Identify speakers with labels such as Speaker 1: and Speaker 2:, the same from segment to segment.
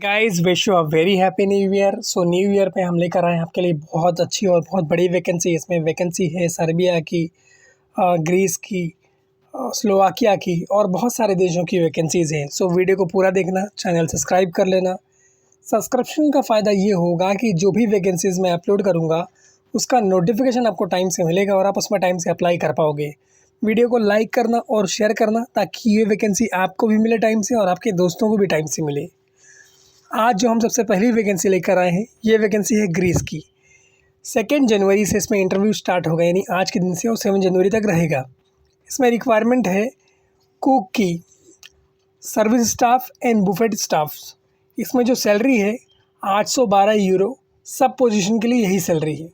Speaker 1: Guys wish you a very happy new year. So new year पे हम लेकर आए हैं आपके लिए बहुत अच्छी और बहुत बड़ी वैकेंसी। इसमें वैकेंसी है सर्बिया की, ग्रीस की, स्लोवाकिया की और बहुत सारे देशों की वैकेंसीज़ हैं। सो वीडियो को पूरा देखना, चैनल सब्सक्राइब कर लेना। सब्सक्रिप्शन का फ़ायदा ये होगा कि जो भी वैकेंसीज़ मैं अपलोड करूँगा उसका नोटिफिकेशन आपको टाइम से मिलेगा और आप उसमें टाइम से अप्लाई कर पाओगे। वीडियो को लाइक करना और शेयर करना ताकि ये वैकेंसी आपको भी मिले टाइम से और आपके दोस्तों को भी टाइम से मिले। आज जो हम सबसे पहली वैकेंसी लेकर आए हैं, ये वैकेंसी है ग्रीस की। 2 जनवरी से इसमें इंटरव्यू स्टार्ट होगा, यानी आज के दिन से और 7 जनवरी तक रहेगा। इसमें रिक्वायरमेंट है कुक की, service staff and Buffett staff. इसमें जो सैलरी है 812 यूरो, सब पोजीशन के लिए यही सैलरी है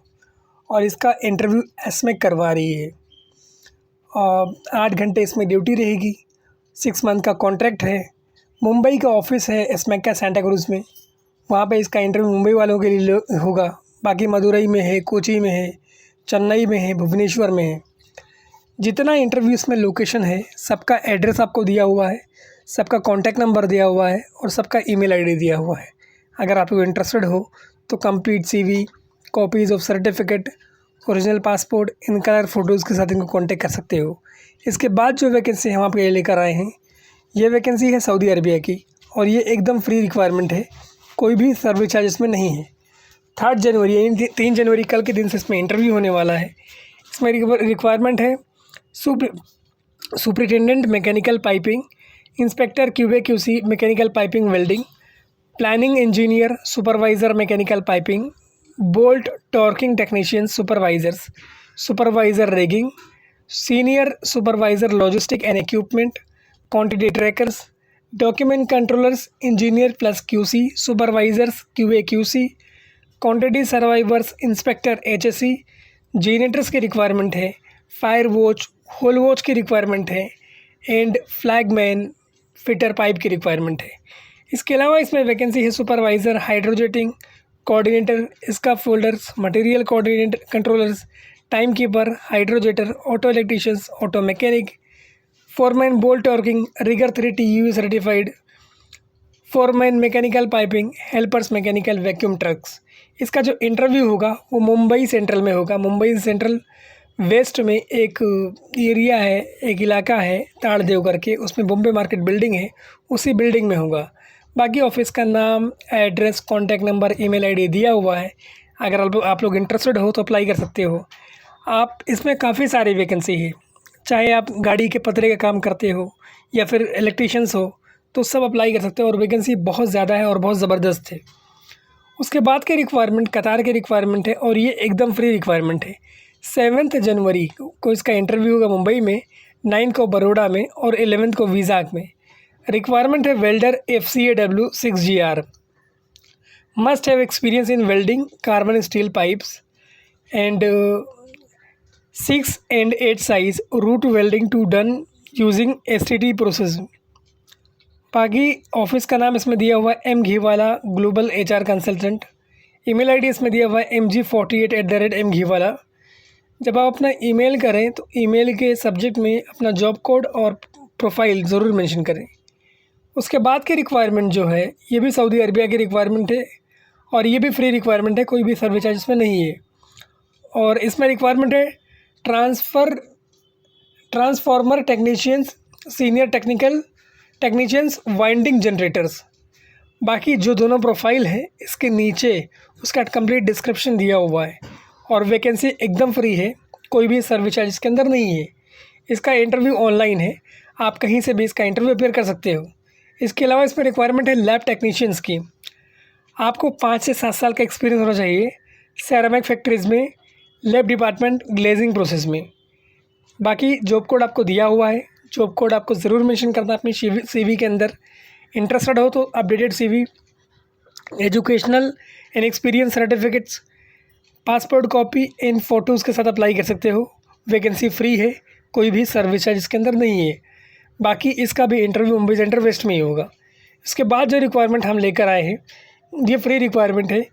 Speaker 1: और इसका इंटरव्यू एसमेक करवा रही है। 8 घंटे इसमें ड्यूटी रहेगी। 6 मंथ का कॉन्ट्रैक्ट है। मुंबई का ऑफिस है एसमेक का, सेंटा क्रूज़ में। वहाँ पे इसका इंटरव्यू मुंबई वालों के लिए होगा। बाकी मदुरई में है, कोची में है, चेन्नई में है, भुवनेश्वर में है। जितना इंटरव्यू इसमें लोकेशन है, सबका एड्रेस आपको दिया हुआ है, सबका कॉन्टैक्ट नंबर दिया हुआ है और सबका ईमेल आईडी दिया हुआ है। अगर आप लोग इंटरेस्टेड हो तो complete CV, copies of certificate, original passport, in colour photos के साथ इनको कॉन्टेक्ट कर सकते हो। इसके बाद जो वैकेंसी हम आपके लिए लेकर आए हैं, ये वैकेंसी है सऊदी अरबिया की और ये एकदम फ्री रिक्वायरमेंट है, कोई भी सर्विस चार्ज इसमें नहीं है। 3 जनवरी यानी 3 जनवरी कल के दिन से इसमें इंटरव्यू होने वाला है। इसमें रिक्वायरमेंट है superintendent mechanical piping, inspector QA QC mechanical piping welding, planning engineer, supervisor mechanical piping, bolt torquing technician supervisors, supervisor rigging, senior supervisor logistic and equipment, quantity trackers, document controllers, engineer plus QC, supervisors QA QC, quantity surveyors, inspector HSE, janitors की requirement है, fire watch, hole watch की requirement है and flagman fitter pipe की requirement है। इसके अलावा इसमें vacancy है supervisor hydrojetting coordinator, scarf folders, material coordinator controllers, time keeper, hydrojetter, auto electricians, auto mechanic, foreman bolt torquing, rigger 3TUV certified, foreman mechanical piping, helpers mechanical vacuum trucks. इसका जो interview होगा वो Mumbai central में होगा। Mumbai central waste में एक area है, एक इलाका है ताड़देव करके, उसमें बॉम्बे मार्केट बिल्डिंग है, उसी बिल्डिंग में होगा। बाकी ऑफिस का नाम, address, contact number, email ID दिया हुआ है। अगर आप लोग इंटरेस्टेड हो तो अप्लाई कर सकते हो आप। इसमें काफ़ी सारी वैकेंसी है, चाहे आप गाड़ी के पतरे का काम करते हो या फिर इलेक्ट्रीशियंस हो तो सब अप्लाई कर सकते हो और वैकेंसी बहुत ज़्यादा है और बहुत ज़बरदस्त है। उसके बाद के रिक्वायरमेंट कतार के रिक्वायरमेंट है और ये एकदम फ्री रिक्वायरमेंट है। 7 जनवरी को इसका इंटरव्यू होगा मुंबई में, 9 को बड़ौदा में और 11 को विजाग में। रिक्वायरमेंट है welder FCAW 6GR, must have experience in welding carbon steel pipes and 6 and 8 size root welding to done using STT process. बाकी ऑफिस का नाम इसमें दिया हुआ है M Ghiwala global HR consultant. Email ID इसमें दिया हुआ है mg48@mghiwala। जब आप अपना ईमेल करें तो ईमेल के सब्जेक्ट में अपना जॉब कोड और प्रोफाइल ज़रूर मेंशन करें। उसके बाद की रिक्वायरमेंट जो है ये भी सऊदी अरबिया की रिक्वायरमेंट है और ये भी फ्री रिक्वायरमेंट है, कोई भी सर्विस चार्ज इसमें नहीं है। और इसमें रिक्वायरमेंट है transformer technicians, senior technicians, winding generators. बाकी जो दोनों प्रोफाइल है इसके नीचे उसका कंप्लीट डिस्क्रिप्शन दिया हुआ है और वैकेंसी एकदम फ्री है, कोई भी सर्विस चार्ज इसके अंदर नहीं है। इसका इंटरव्यू ऑनलाइन है, आप कहीं से भी इसका इंटरव्यू अपेयर कर सकते हो। इसके अलावा इसमें रिक्वायरमेंट है लैब टेक्नीशियंस की। आपको 5 से 7 साल का एक्सपीरियंस होना चाहिए सेरामिक फैक्ट्रीज़ में, लैब डिपार्टमेंट, ग्लेजिंग प्रोसेस में। बाकी जॉब कोड आपको दिया हुआ है, जॉब कोड आपको ज़रूर मेंशन करना है अपनी CV के अंदर। इंटरेस्टेड हो तो updated CV, educational and experience certificates, passport copy in photos के साथ अप्लाई कर सकते हो। वैकेंसी फ्री है, कोई भी सर्विस चार्ज इसके अंदर नहीं है। बाकी इसका भी इंटरव्यू मुंबई सेंट्रल वेस्ट में ही होगा। इसके बाद जो रिक्वायरमेंट हम लेकर आए हैं ये फ्री रिक्वायरमेंट है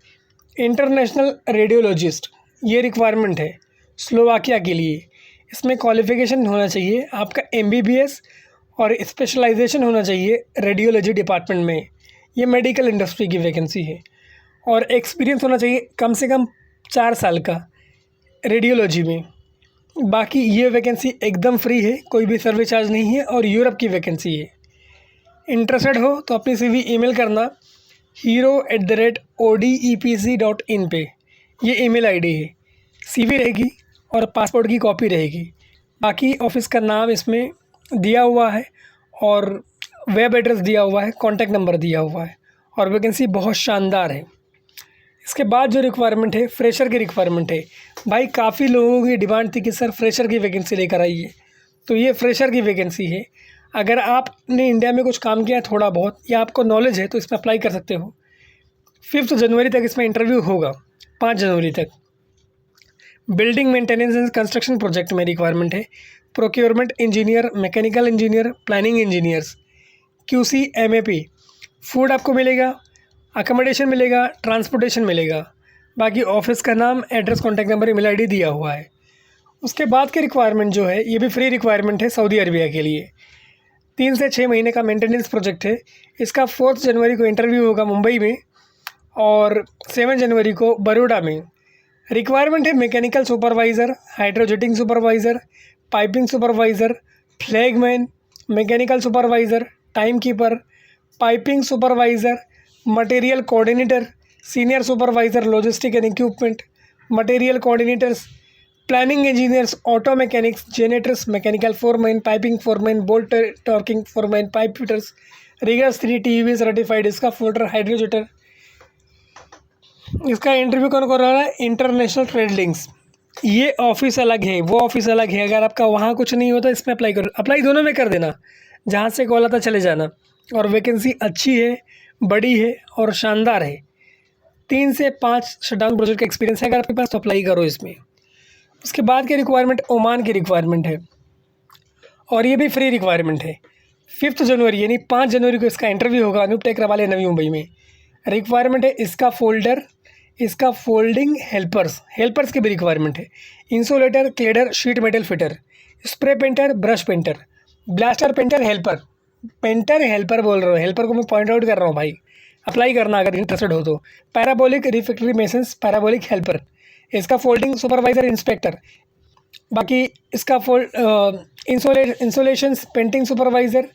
Speaker 1: इंटरनेशनल रेडियोलॉजिस्ट। ये रिक्वायरमेंट है स्लोवाकिया के लिए। इसमें क्वालिफ़िकेशन होना चाहिए आपका MBBS और स्पेशलाइजेशन होना चाहिए रेडियोलॉजी डिपार्टमेंट में। ये मेडिकल इंडस्ट्री की वैकेंसी है और एक्सपीरियंस होना चाहिए कम से कम 4 साल का रेडियोलॉजी में। बाकी ये वैकेंसी एकदम फ्री है, कोई भी सर्विस चार्ज नहीं है और यूरोप की वैकेंसी है। इंटरेस्टेड हो तो अपनी CV ईमेल करना hero@odepc.in पे, ये ईमेल ID है। CV रहेगी और पासपोर्ट की कॉपी रहेगी। बाकी ऑफिस का नाम इसमें दिया हुआ है और वेब एड्रेस दिया हुआ है, कॉन्टैक्ट नंबर दिया हुआ है और वैकेंसी बहुत शानदार है। इसके बाद जो रिक्वायरमेंट है, फ्रेशर की रिक्वायरमेंट है। भाई काफ़ी लोगों की डिमांड थी कि सर फ्रेशर की वैकेंसी लेकर आइए, तो ये फ्रेशर की वैकेंसी है। अगर आपने इंडिया में कुछ काम किया है थोड़ा बहुत या आपको नॉलेज है तो इसमें अप्लाई कर सकते हो। 5 जनवरी तक इसमें इंटरव्यू होगा, 5 जनवरी तक। Building maintenance and construction project में रिक्वायरमेंट है। Procurement engineer, mechanical engineer, planning engineers, QC MAP। Food आपको मिलेगा, अकोमोडेशन मिलेगा, ट्रांसपोर्टेशन मिलेगा। बाकी ऑफिस का नाम, address, contact number, email ID दिया हुआ है। उसके बाद के रिक्वायरमेंट जो है ये भी फ्री रिक्वायरमेंट है सऊदी अरबिया के लिए। 3 से 6 महीने का मेंटेनेंस प्रोजेक्ट है। इसका 4 जनवरी को इंटरव्यू होगा मुंबई में और 7 जनवरी को बड़ौदा में। रिक्वायरमेंट है mechanical supervisor, hydrojetting supervisor, piping supervisor, flagman, mechanical supervisor, time keeper, piping supervisor, material coordinator, senior supervisor logistic and equipment, material coordinators, planning engineers, auto mechanics, generators, mechanical foreman, piping foreman, bolt torquing foreman, pipe fitters, riggers 3 TUV certified, इसका folder, हाइड्रोजेटर। इसका interview कौन कर रहा है? International trade links. ये office अलग है, वो ऑफिस अलग है। अगर आपका वहाँ कुछ नहीं होता इसमें अप्लाई करो, अप्लाई दोनों में कर देना, जहाँ से कॉल आता चले जाना। और वैकेंसी अच्छी है, बड़ी है और शानदार है। 3 से 5 शटडाउन प्रोजेक्ट का एक्सपीरियंस है अगर आपके पास तो अप्लाई करो इसमें। उसके बाद की रिक्वायरमेंट ओमान की रिक्वायरमेंट है और ये भी फ्री रिक्वायरमेंट है। 5 जनवरी यानी 5 जनवरी को इसका इंटरव्यू होगा अनूप टेकरा वाले नवी मुंबई में। रिक्वायरमेंट है इसका फोल्डर, इसका फोल्डिंग हेल्पर्स की भी रिक्वायरमेंट है। Insulator, cladder, sheet metal fitter, spray painter, brush painter, blaster painter, helper बोल रहा हूँ, हेल्पर को मैं पॉइंट आउट कर रहा हूँ भाई, अप्लाई करना अगर इंटरेस्टेड हो तो। Parabolic refractory masons, parabolic helper, इसका फोल्डिंग सुपरवाइज़र, इंस्पेक्टर। बाकी इसका insulations, painting supervisor,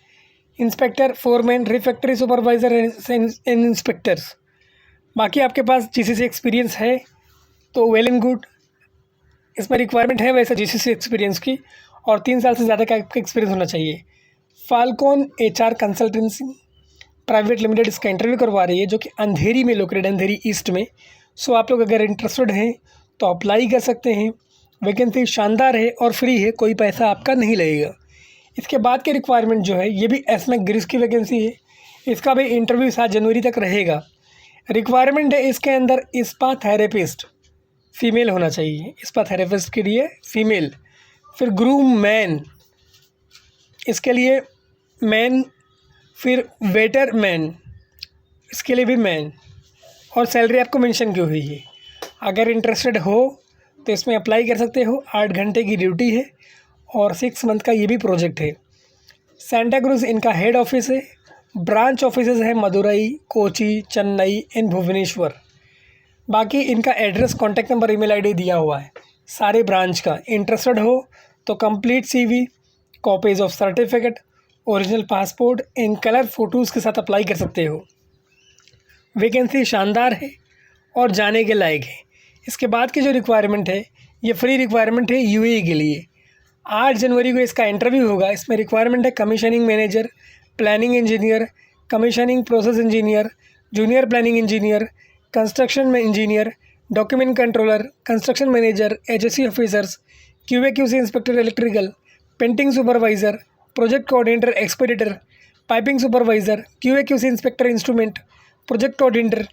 Speaker 1: inspector, foreman, refractory supervisor and inspectors. बाकी आपके पास GCC एक्सपीरियंस है तो वेल एंड गुड। इसमें रिक्वायरमेंट है वैसे GCC एक्सपीरियंस की और 3 साल से ज़्यादा का एक्सपीरियंस होना चाहिए। Falcon HR consultancy private limited इसका इंटरव्यू करवा रही है, जो कि अंधेरी में लोकेटेड, अंधेरी ईस्ट में। सो आप लोग अगर इंटरेस्टेड हैं तो अप्लाई कर सकते हैं। वैकेंसी शानदार है और फ्री है, कोई पैसा आपका नहीं लगेगा। इसके बाद के रिक्वायरमेंट जो है ये भी एसमेक ग्रीस की वैकेंसी है। इसका भी इंटरव्यू 7 जनवरी तक रहेगा। रिक्वायरमेंट है इसके अंदर स्पा थेरेपिस्ट, फीमेल होना चाहिए स्पा थेरेपिस्ट के लिए, फीमेल। फिर ग्रूम मैन, इसके लिए मैन। फिर वेटर मैन, इसके लिए भी मैन। और सैलरी आपको मेंशन की हुई है। अगर इंटरेस्टेड हो तो इसमें अप्लाई कर सकते हो। 8 घंटे की ड्यूटी है और 6 मंथ का ये भी प्रोजेक्ट है। सेंटा क्रूज इनका हेड ऑफिस है। ब्रांच ऑफिसेज है मदुरई, कोची, चेन्नई एंड भुवनेश्वर। बाकी इनका address, contact number, email ID दिया हुआ है सारे ब्रांच का। इंटरेस्टेड हो तो complete CV, copies of certificate, original passport in colour photos के साथ अप्लाई कर सकते हो। वैकेंसी शानदार है और जाने के लायक है। इसके बाद की जो रिक्वायरमेंट है ये फ्री रिक्वायरमेंट है UAE के लिए। 8 जनवरी को इसका इंटरव्यू होगा। इसमें रिक्वायरमेंट है commissioning manager, planning engineer, commissioning process engineer, junior planning engineer, construction में engineer, document controller, construction manager, HSE officers, QA/QC inspector electrical, painting supervisor, project coordinator expediter, piping supervisor, QA/QC inspector instrument, project coordinator,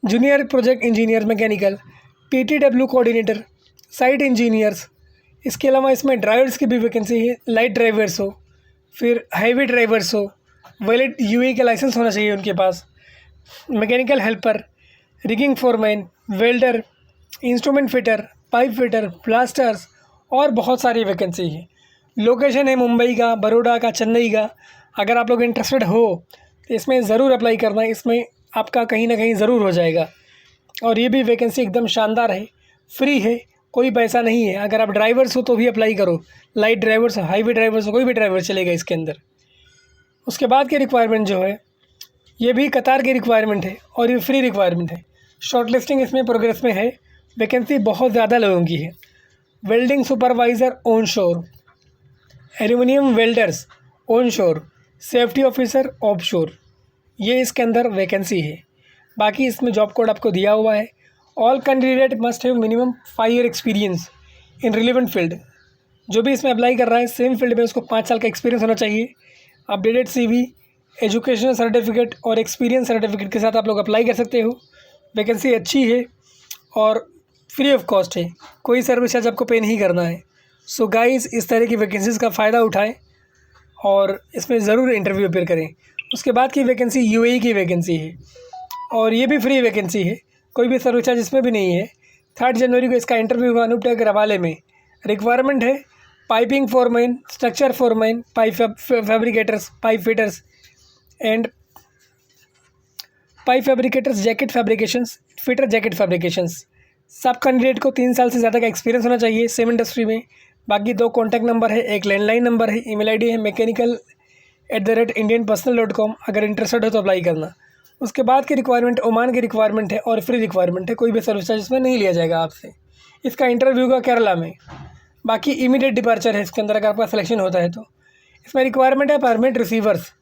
Speaker 1: junior project engineer mechanical, PTW coordinator, site engineers. इसके अलावा इसमें drivers की भी vacancy है। Light drivers हो, फिर heavy drivers हो, valid UAE का लाइसेंस होना चाहिए उनके पास। Mechanical helper, rigging foreman, welder, instrument fitter, pipe fitter, blasters और बहुत सारी वैकेंसी है। लोकेशन है मुंबई का, बड़ौदा का, चेन्नई का। अगर आप लोग इंटरेस्टेड हो तो इसमें ज़रूर अप्लाई करना, इसमें आपका कहीं ना कहीं ज़रूर हो जाएगा। और ये भी वैकेंसी एकदम शानदार है, फ्री है, कोई पैसा नहीं है। अगर आप ड्राइवर्स हो तो भी अप्लाई करो, लाइट ड्राइवर्स, हाईवे ड्राइवर्स हो, कोई भी ड्राइवर चलेगा इसके अंदर। उसके बाद की रिक्वायरमेंट जो है ये भी कतार की रिक्वायरमेंट है और ये फ्री रिक्वायरमेंट है। शॉर्ट लिस्टिंग इसमें प्रोग्रेस में है, वैकेंसी बहुत ज़्यादा लोगों की है। वेल्डिंग सुपरवाइज़र ऑन शोर, एल्यूमिनियम वेल्डर्स ऑन शोर, सेफ्टी ऑफिसर ऑफ शोर, ये इसके अंदर वैकेंसी है। बाकी इसमें जॉब कोड आपको दिया हुआ है। All candidate must have minimum 5 year experience in relevant field. जो भी इसमें अप्लाई कर रहा है सेम फील्ड में उसको 5 साल का एक्सपीरियंस होना चाहिए। अपडेटेड CV, एजुकेशनल सर्टिफिकेट और एक्सपीरियंस सर्टिफिकेट के साथ आप लोग अप्लाई कर सकते हो। वैकेंसी अच्छी है और फ्री ऑफ कॉस्ट है, कोई सर्विस चार्ज आपको पे नहीं करना है। सो गाइस, इस तरह की वैकेंसीज़ का फ़ायदा उठाएं और इसमें ज़रूर इंटरव्यू अपेयर करें। उसके बाद की वैकेंसी UAE की वैकेंसी है और ये भी फ्री वैकेंसी है, कोई भी सर्विस चार्ज इसमें भी नहीं है। 3 जनवरी को इसका इंटरव्यू हुआ अनूप टेक रवाले में। रिक्वायरमेंट है piping foreman, structure foreman, pipe fabricators, pipe fitters and pipe fabricators, jacket fabrications, fitter jacket fabrications. सब कैंडिडेट को 3 साल से ज़्यादा का एक्सपीरियंस होना चाहिए सेम इंडस्ट्री में। बाकी 2 कॉन्टैक्ट नंबर है, एक लैंडलाइन नंबर है, ईमेल ID है mechanical@indianpersonal.com। अगर इंटरेस्टेड हो तो अप्लाई करना। उसके बाद की रिक्वायरमेंट ओमान की रिक्वायरमेंट है और फ्री रिक्वायरमेंट है, कोई भी सर्विस चार्ज इसमें नहीं लिया जाएगा आपसे। इसका इंटरव्यू का केरला में। बाकी इमीडिएट डिपार्चर है इसके अंदर अगर आपका सिलेक्शन होता है तो। इसमें रिक्वायरमेंट है permit receivers,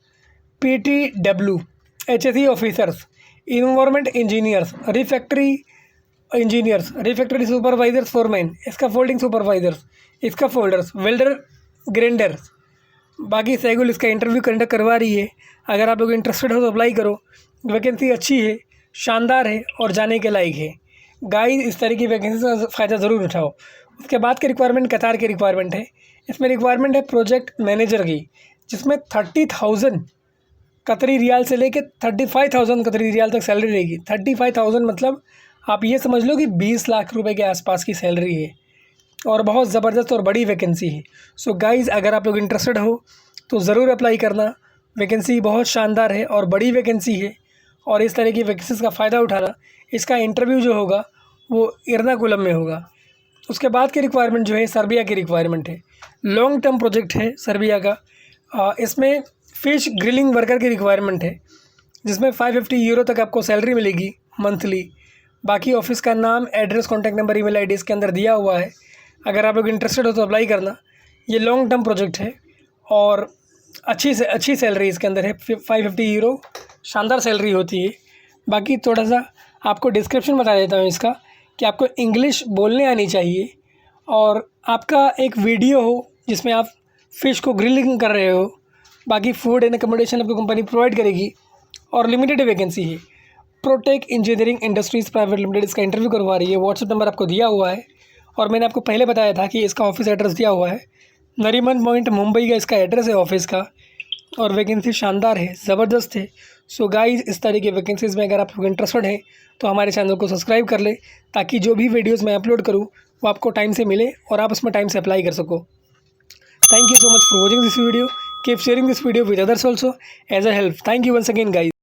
Speaker 1: PTW, HSE officers, environment engineers, refractory engineers, refractory supervisors foreman, इसका फोल्डिंग सुपरवाइजर्स, इसका फोल्डर्स, वेल्डर, ग्राइंडर्स। बाकी सैगुल इसका इंटरव्यू कंडक्ट करवा रही है। अगर आप लोग इंटरेस्टेड हो तो अप्लाई करो। वैकेंसी अच्छी है, शानदार है और जाने के लायक है। गाइस, इस तरह की वैकेंसी का फ़ायदा ज़रूर उठाओ। उसके बाद की रिक्वायरमेंट कतार की रिक्वायरमेंट है। इसमें रिक्वायरमेंट है प्रोजेक्ट मैनेजर की, जिसमें 30,000 कतरी रियाल से लेके 35,000 कतरी रियाल तक सैलरी रहेगी। 35,000 मतलब आप ये समझ लो कि 20 लाख रुपए के आसपास की सैलरी है और बहुत ज़बरदस्त और बड़ी वैकेंसी है। सो गाइज़, अगर आप लोग इंटरेस्टेड हो तो ज़रूर अप्लाई करना। वैकेंसी बहुत शानदार है और बड़ी वैकेंसी है और इस तरह की वैकेंसीज़ का फ़ायदा उठाना। इसका इंटरव्यू जो होगा वो एर्नाकुलम में होगा। उसके बाद की रिक्वायरमेंट जो है सर्बिया की रिक्वायरमेंट है। लॉन्ग टर्म प्रोजेक्ट है सर्बिया का। इसमें फ़िश ग्रिलिंग वर्कर की रिक्वायरमेंट है, जिसमें 550 यूरो तक आपको सैलरी मिलेगी मंथली। बाकी ऑफिस का नाम, address, contact number, email ID इसके अंदर दिया हुआ है। अगर आप लोग इंटरेस्टेड हो तो अप्लाई करना। ये लॉन्ग टर्म प्रोजेक्ट है और अच्छी से अच्छी सैलरी इसके अंदर है। 550 यूरो शानदार सैलरी होती है। बाकी थोड़ा सा आपको डिस्क्रिप्शन बता देता हूँ इसका, कि आपको इंग्लिश बोलने आनी चाहिए और आपका एक वीडियो हो जिसमें आप फ़िश को ग्रिलिंग कर रहे हो। बाकी फूड एंड अकोमोडेशन आपको कंपनी प्रोवाइड करेगी और लिमिटेड वैकेंसी है। Protic engineering industries private limited इसका इंटरव्यू करवा रही है। व्हाट्सएप नंबर आपको दिया हुआ है और मैंने आपको पहले बताया था कि इसका ऑफिस एड्रेस दिया हुआ है। नरीमन पॉइंट मुंबई का इसका एड्रेस है ऑफिस का और वैकेंसी शानदार है, ज़बरदस्त है। सो गाइस, इस तरह की वैकेंसीज़ में अगर आप लोग इंटरेस्टेड हैं तो हमारे चैनल को सब्सक्राइब कर ले, ताकि जो भी वीडियोज़ मैं अपलोड करूँ वो आपको टाइम से मिले और आप उसमें टाइम से अप्लाई कर सको। Thank you so much for watching this video. Keep sharing this video with others also as a help. Thank you once again, guys.